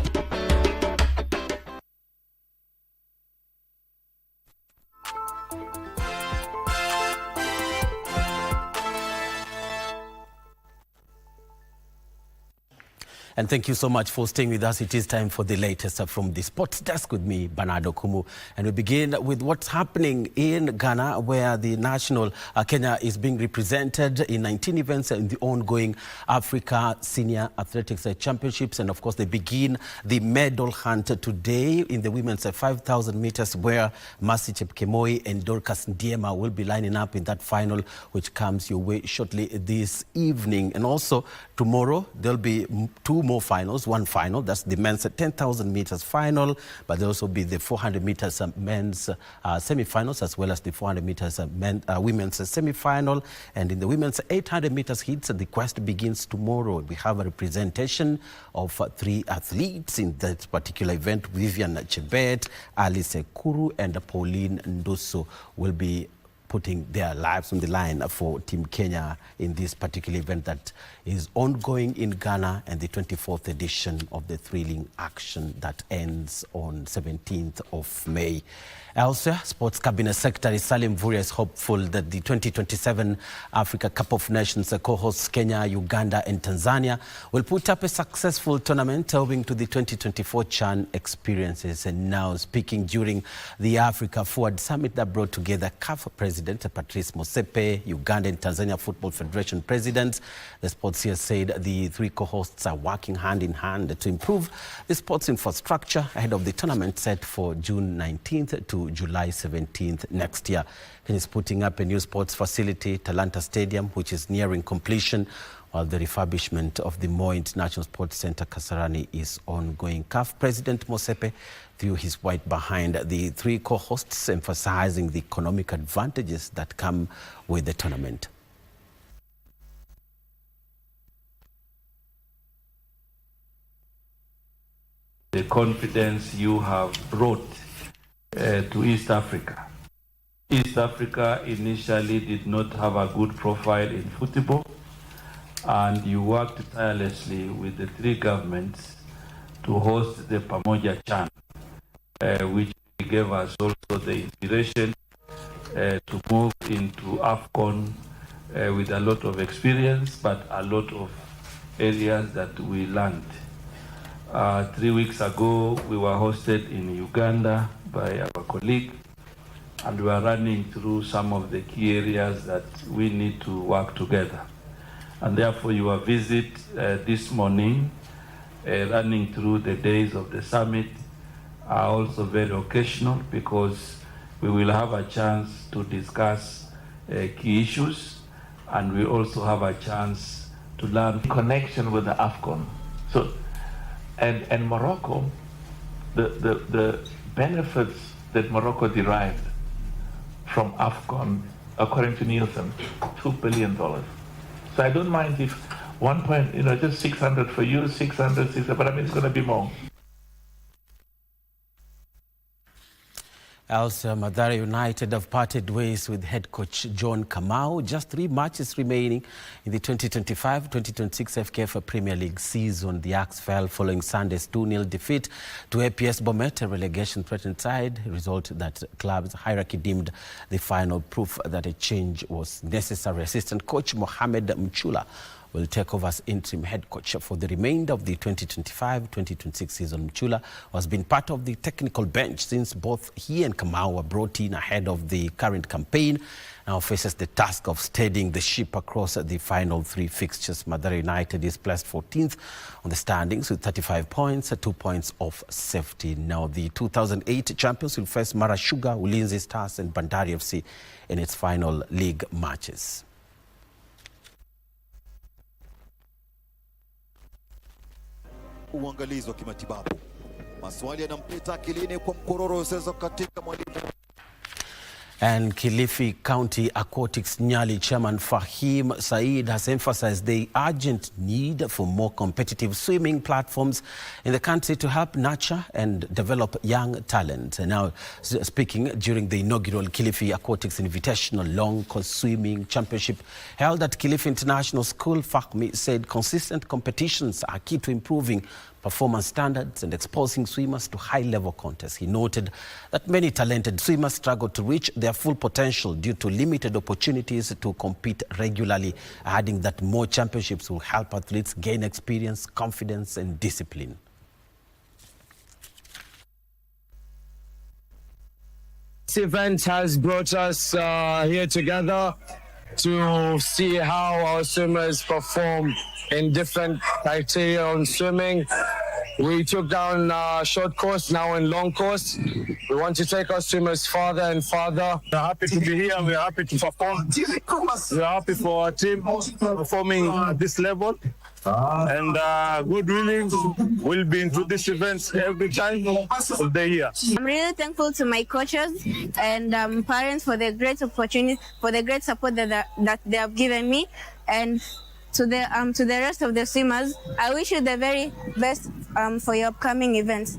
And thank you so much for staying with us. It is time for the latest from the sports desk with me, Bernard Okomo. And we begin with what's happening in Ghana, where the national Kenya is being represented in 19 events in the ongoing Africa Senior Athletics Championships. And of course, they begin the medal hunt today in the women's 5,000 meters, where Mercy Chepkemoi and Dorcas Ndiema will be lining up in that final, which comes your way shortly this evening. And also tomorrow, there'll be two more finals, one final, that's the men's 10,000 meters final, but there'll also be the 400 meters men's semi-finals, as well as the 400 meters women's semi-final. And in the women's 800 meters heats, the quest begins tomorrow. We have a representation of 3 athletes in that particular event. Vivian Chebet, Alice Kuru, and Pauline Ndoso will be putting their lives on the line for Team Kenya in this particular event that is ongoing in Ghana, and the 24th edition of the thrilling action that ends on 17th of May. Elsewhere, Sports Cabinet Secretary Salim Mvurya is hopeful that the 2027 Africa Cup of Nations co-hosts Kenya, Uganda and Tanzania will put up a successful tournament owing to the 2024 CHAN experiences. And now speaking during the Africa Forward Summit that brought together CAF President Patrice Motsepe, Uganda and Tanzania Football Federation Presidents, the sports here said the three co-hosts are working hand in hand to improve the sports infrastructure ahead of the tournament set for June 19th to July 17th next year. Kenya is putting up a new sports facility, Talanta Stadium, which is nearing completion, while the refurbishment of the Moi International Sports Center, Kasarani, is ongoing. CAF President Motsepe threw his weight behind the three co-hosts, emphasizing the economic advantages that come with the tournament. The confidence you have brought to East Africa. East Africa initially did not have a good profile in football, and you worked tirelessly with the three governments to host the Pamoja CHAN, which gave us also the inspiration to move into AFCON with a lot of experience, but a lot of areas that we learned. 3 weeks ago, we were hosted in Uganda by our colleague, and we are running through some of the key areas that we need to work together. And therefore, your visit this morning, running through the days of the summit, are also very occasional, because we will have a chance to discuss key issues, and we also have a chance to learn connection with the AFCON. So, and Morocco, the benefits that Morocco derived from AFCON, according to Nielsen, $2 billion. So I don't mind if 1 point, just 600 for you, 600, but I mean, it's going to be more. Also, Mathare United have parted ways with head coach John Kamau. Just 3 matches remaining in the 2025-2026 FKF Premier League season. The Axe fell following Sunday's 2-0 defeat to APS Bomet, a relegation-threatened side, a result that club's hierarchy deemed the final proof that a change was necessary. Assistant coach Mohamed Muchuma will take over as interim head coach for the remainder of the 2025-2026 season. Muchuma has been part of the technical bench since both he and Kamau were brought in ahead of the current campaign. Now faces the task of steadying the ship across the final 3 fixtures. Mathare United is placed 14th on the standings with 35 points, 2 points off safety. Now the 2008 champions will face Mara Sugar, Ulinzi Stars and Bandari FC in its final league matches. Uangalizi wa kimatibabu. Maswali yanampita akilini kwa mkororo usizo katika mwalimu. And Kilifi County Aquatics Nyali Chairman Fahim Said has emphasized the urgent need for more competitive swimming platforms in the country to help nurture and develop young talent. And now speaking during the inaugural Kilifi Aquatics Invitational Long Course Swimming Championship held at Kilifi International School, Fahmi said consistent competitions are key to improving performance standards and exposing swimmers to high-level contests. He noted that many talented swimmers struggle to reach their full potential due to limited opportunities to compete regularly, adding that more championships will help athletes gain experience, confidence and discipline. This event has brought us here together to see how our swimmers perform in different criteria on swimming. We took down short course, now in long course. We want to take our swimmers farther and farther. We're happy to be here. We're happy to perform. We're happy for our team performing at this level. And God willing, we'll be into this event every time they're here. I'm really thankful to my coaches and parents for the great opportunity, for the great support that they have given me, and to the rest of the swimmers. I wish you the very best for your upcoming events.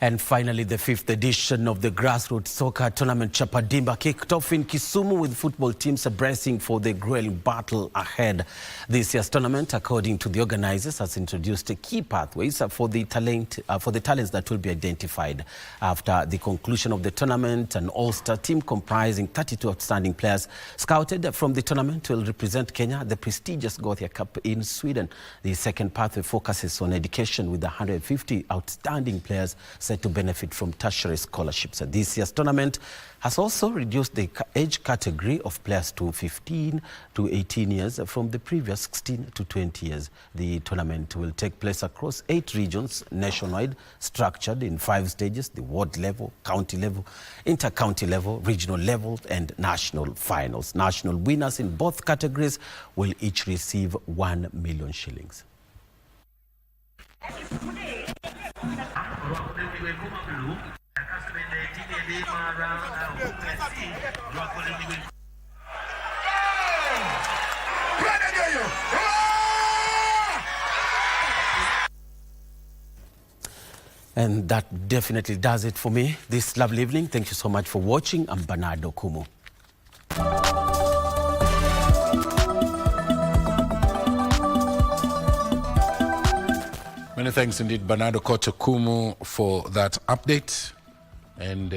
And finally, the 5th edition of the grassroots soccer tournament Chapadimba kicked off in Kisumu with football teams bracing for the grueling battle ahead. This year's tournament, according to the organizers, has introduced key pathways for the talents that will be identified. After the conclusion of the tournament, an all-star team comprising 32 outstanding players scouted from the tournament will represent Kenya at the prestigious Gothia Cup in Sweden. The second pathway focuses on education with 150 outstanding players set to benefit from tertiary scholarships. This year's tournament has also reduced the age category of players to 15 to 18 years from the previous 16 to 20 years. The tournament will take place across 8 regions nationwide, structured in 5 stages: the ward level, county level, inter-county level, regional level, and national finals. National winners in both categories will each receive 1 million shillings. And that definitely does it for me this lovely evening. Thank you so much for watching. I'm Bernardo Kumu. Many thanks indeed, Bernardo Kumu, for that update. And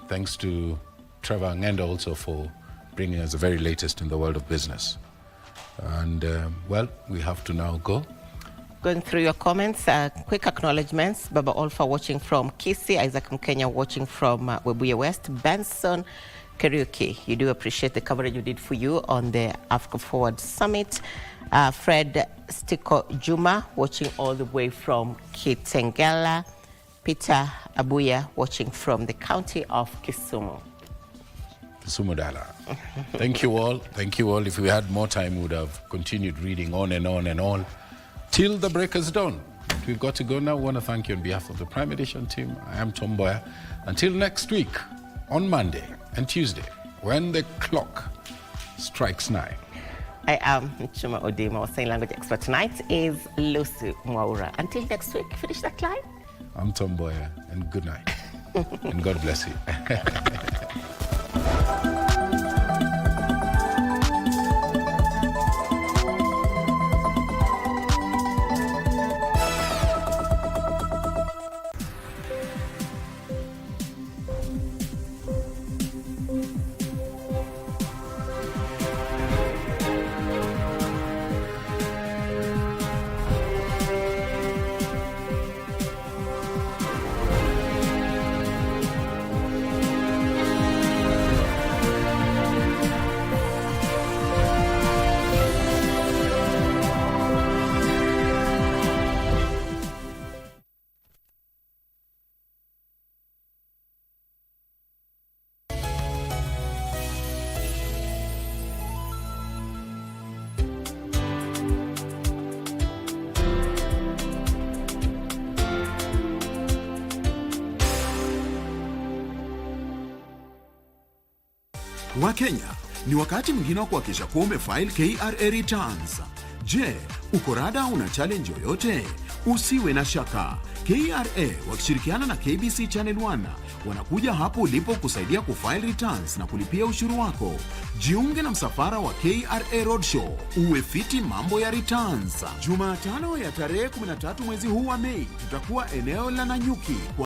thanks to Trevor Ngenda also for bringing us the very latest in the world of business. And, well, we have to now go. Going through your comments, quick acknowledgements. Baba Olfa watching from Kisii, Isaac Mkenya watching from Webuye West, Benson Karaoke. You do appreciate the coverage you did for you on the Africa Forward Summit. Fred Stiko Juma watching all the way from Kitengela. Peter Abuya watching from the county of Kisumu. Kisumu Dala. Thank you all. Thank you all. If we had more time, we would have continued reading on and on and on till the break is done. We've got to go now. I want to thank you on behalf of the Prime Edition team. I am Mboya. Until next week, on Monday and Tuesday, when the clock strikes 9. I am Muchuma Odim. Our sign language expert tonight is Lucy Mwaura. Until next week, finish that line. I'm Mboya, and good night. And God bless you. Wakenya, ni wakati mwingine wa kuhakikisha kuwa umefile KRA returns. Je, uko rada una challenge yoyote? Usiwe na shaka. KRA wakishirikiana na KBC Channel 1 wanakuja hapo ulipo kusaidia kufile returns na kulipia ushuru wako. Jiunge na msafara wa KRA Roadshow, uwe fiti mambo ya returns. Jumatano ya tarehe 13 mwezi huu wa Mei, tutakuwa eneo la Nanyuki.